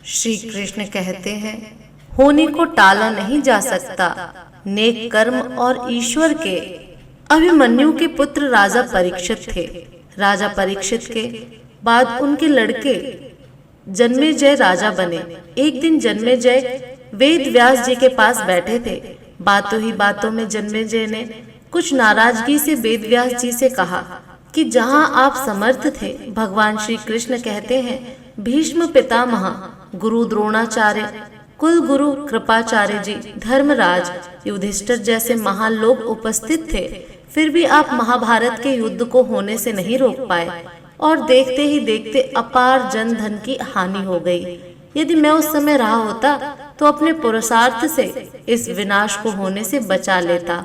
श्री कृष्ण कहते हैं, होने को टाला नहीं जा सकता। नेक कर्म और ईश्वर के। अभिमन्यु के पुत्र राजा परीक्षित थे। राजा परीक्षित के बाद उनके लड़के जन्मेजय राजा बने। एक दिन जन्मेजय वेद व्यास जी के पास बैठे थे। बातों ही बातों में जन्मेजय ने कुछ नाराजगी से वेद व्यास जी से कहा कि जहां आप समर्थ थे, भगवान श्री कृष्ण कहते हैं, भीष्म पितामह, गुरु द्रोणाचार्य, कुल गुरु कृपाचार्य जी, धर्मराज, युधिष्ठिर जैसे महान लोग उपस्थित थे, फिर भी आप महाभारत के युद्ध को होने से नहीं रोक पाए और देखते ही देखते अपार जन धन की हानि हो गई। यदि मैं उस समय रहा होता तो अपने पुरुषार्थ से इस विनाश को होने से बचा लेता।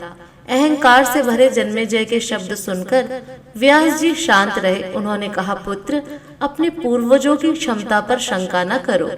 अहंकार से भरे जन्मेजय के शब्द सुनकर व्यास जी शांत रहे। उन्होंने कहा, पुत्र, अपने पूर्वजों की क्षमता पर शंका न करो।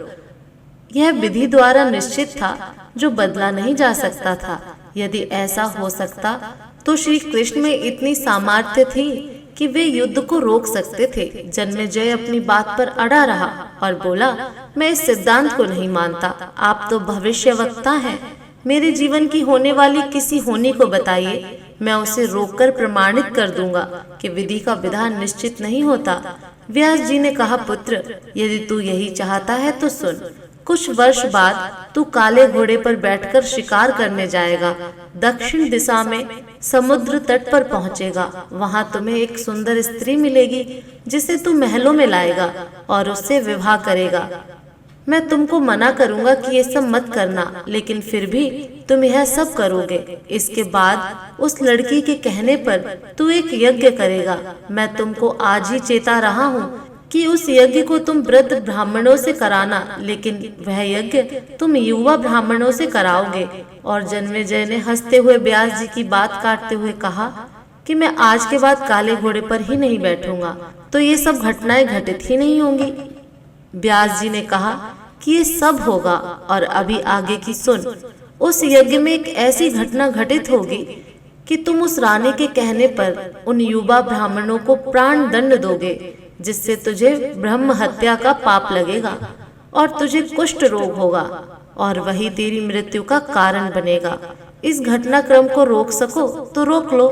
यह विधि द्वारा निश्चित था जो बदला नहीं जा सकता था। यदि ऐसा हो सकता तो श्री कृष्ण में इतनी सामर्थ्य थी कि वे युद्ध को रोक सकते थे। जन्मेजय अपनी बात पर अड़ा रहा और बोला, मैं इस सिद्धांत को नहीं मानता। आप तो भविष्यवक्ता हैं। मेरे जीवन की होने वाली किसी होनी को बताइए, मैं उसे रोककर प्रमाणित कर दूंगा कि विधि का विधान निश्चित नहीं होता। व्यास जी ने कहा, पुत्र, यदि तू यही चाहता है तो सुन। कुछ वर्ष बाद तू काले घोड़े पर बैठकर शिकार करने जाएगा। दक्षिण दिशा में समुद्र तट पर पहुंचेगा। वहां तुम्हें एक सुंदर स्त्री मिलेगी जिसे तू महलों में लाएगा और उससे विवाह करेगा। मैं तुमको मना करूंगा कि ये सब मत करना, लेकिन फिर भी तुम यह सब करोगे। इसके बाद उस लड़की के कहने पर तू एक यज्ञ करेगा। मैं तुमको आज ही चेता रहा हूँ कि उस यज्ञ को तुम वृद्ध ब्राह्मणों से कराना, लेकिन वह यज्ञ तुम युवा ब्राह्मणों से कराओगे। और जन्मेजय ने हंसते हुए व्यास जी की बात काटते हुए कहा कि मैं आज के बाद काले घोड़े पर ही नहीं बैठूंगा, तो ये सब घटनाएं घटित ही नहीं होंगी। व्यास जी ने कहा कि ये सब होगा, और अभी आगे की सुन। उस यज्ञ में एक ऐसी घटना घटित होगी कि तुम उस रानी के कहने पर उन युवा ब्राह्मणों को प्राण दंड दोगे, जिससे तुझे ब्रह्म हत्या का पाप लगेगा और तुझे कुष्ठ रोग होगा और वही तेरी मृत्यु का कारण बनेगा। इस घटनाक्रम को रोक सको तो रोक लो।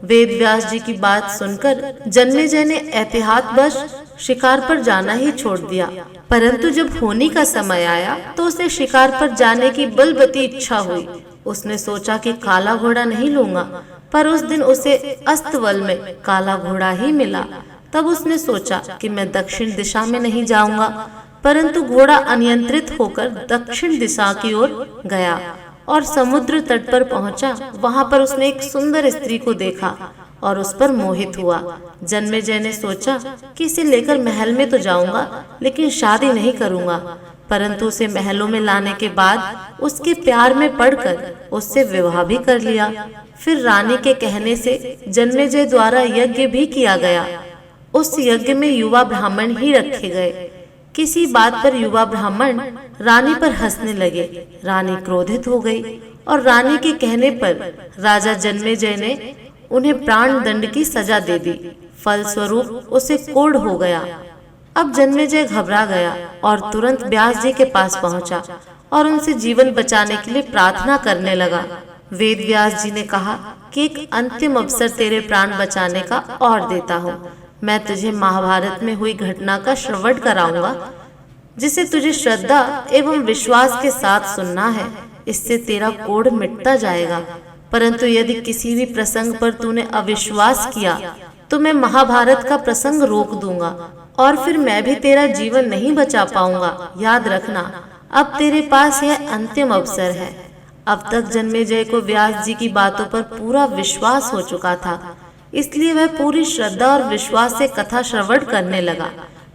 वेद व्यास जी की बात सुनकर जन्मेजय ने एहतियातवश शिकार पर जाना ही छोड़ दिया। परंतु जब होनी का समय आया तो उसे शिकार पर जाने की बलवती इच्छा हुई। उसने सोचा कि काला घोड़ा नहीं लूंगा, पर उस दिन उसे अस्तबल में काला घोड़ा ही मिला। तब उसने सोचा कि मैं दक्षिण दिशा में नहीं जाऊंगा, परंतु घोड़ा अनियंत्रित होकर दक्षिण दिशा की ओर गया और समुद्र तट पर पहुंचा। वहां पर उसने एक सुंदर स्त्री को देखा और उस पर मोहित हुआ। जन्मेजय ने सोचा कि इसे लेकर महल में तो जाऊंगा, लेकिन शादी नहीं करूंगा। परंतु उसे महलों में लाने के बाद उसके प्यार में पड़कर उससे विवाह भी कर लिया। फिर रानी के कहने से जन्मेजय द्वारा यज्ञ भी किया गया। उस यज्ञ में युवा ब्राह्मण ही रखे गए। किसी बात पर युवा ब्राह्मण रानी पर हंसने लगे। रानी क्रोधित हो गई और रानी के कहने पर राजा जन्मेजय ने उन्हें प्राण दंड की सजा दे दी। फलस्वरूप उसे कोढ़ हो गया। अब जन्मेजय घबरा गया और तुरंत व्यास जी के पास पहुंचा और उनसे जीवन बचाने के लिए प्रार्थना करने लगा। वेद व्यास जी ने कहा कि एक अंतिम अवसर तेरे प्राण बचाने का और देता हूँ। मैं तुझे महाभारत में हुई घटना का श्रवण कराऊंगा, जिसे तुझे श्रद्धा एवं विश्वास के साथ सुनना है। इससे तेरा कोढ़ मिटता जाएगा। परंतु यदि किसी भी प्रसंग पर तूने अविश्वास किया तो मैं महाभारत का प्रसंग रोक दूंगा और फिर मैं भी तेरा जीवन नहीं बचा पाऊंगा। याद रखना, अब तेरे पास यह अंतिम अवसर है। अब तक जन्मेजय को व्यास जी की बातों पर पूरा विश्वास हो चुका था, इसलिए वह पूरी श्रद्धा और विश्वास से कथा श्रवण करने लगा।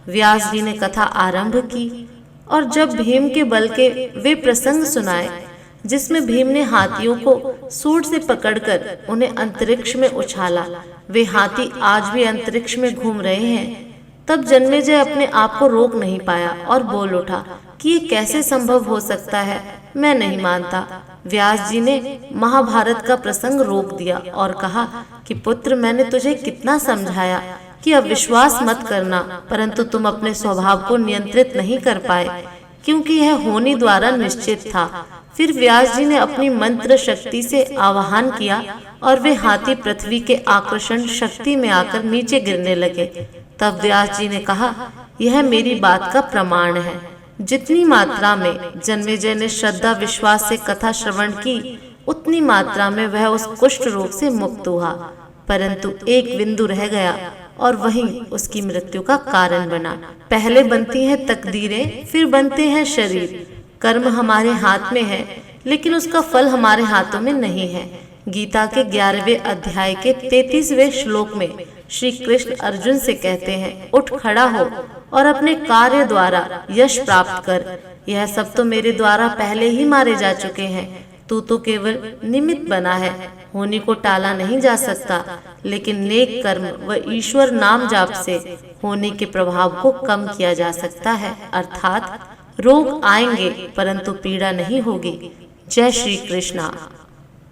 व्यास जी ने कथा आरंभ की और जब भीम के बल के वे प्रसंग सुनाए जिसमें भीम ने हाथियों को सूंड से पकड़कर उन्हें अंतरिक्ष में उछाला, वे हाथी आज भी अंतरिक्ष में घूम रहे हैं, तब जन्मेजय अपने आप को रोक नहीं पाया और बोल उठा कि ये कैसे संभव हो सकता है, मैं नहीं मानता। व्यास जी ने महाभारत का प्रसंग रोक दिया और कहा कि पुत्र, मैंने तुझे कितना समझाया कि अविश्वास मत करना, परंतु तुम अपने स्वभाव को नियंत्रित नहीं कर पाए। क्योंकि यह होनी द्वारा निश्चित था। फिर व्यास जी ने अपनी मंत्र शक्ति से आवाहन किया और वे हाथी पृथ्वी के आकर्षण शक्ति में आकर नीचे गिरने लगे। तब व्यास जी ने कहा, यह मेरी बात का प्रमाण है। जितनी मात्रा में जन्मेजय ने श्रद्धा विश्वास से कथा श्रवण की, उतनी मात्रा में वह उस कुष्ठ रोग से मुक्त हुआ। परंतु एक बिंदु रह गया और वही उसकी मृत्यु का कारण बना। पहले बनती हैं तकदीरें, फिर बनते हैं शरीर। कर्म हमारे हाथ में है, लेकिन उसका फल हमारे हाथों में नहीं है। गीता के 11वें अध्याय के 33वें श्लोक में श्री कृष्ण अर्जुन से कहते हैं, उठ खड़ा हो और अपने कार्य द्वारा यश प्राप्त कर। यह सब तो मेरे द्वारा पहले ही मारे जा चुके हैं। तू तो केवल निमित्त बना है। होनी को टाला नहीं जा सकता, लेकिन नेक कर्म व ईश्वर नाम जाप से होनी के प्रभाव को कम किया जा सकता है। अर्थात रोग आएंगे परंतु पीड़ा नहीं होगी। जय श्री कृष्णा।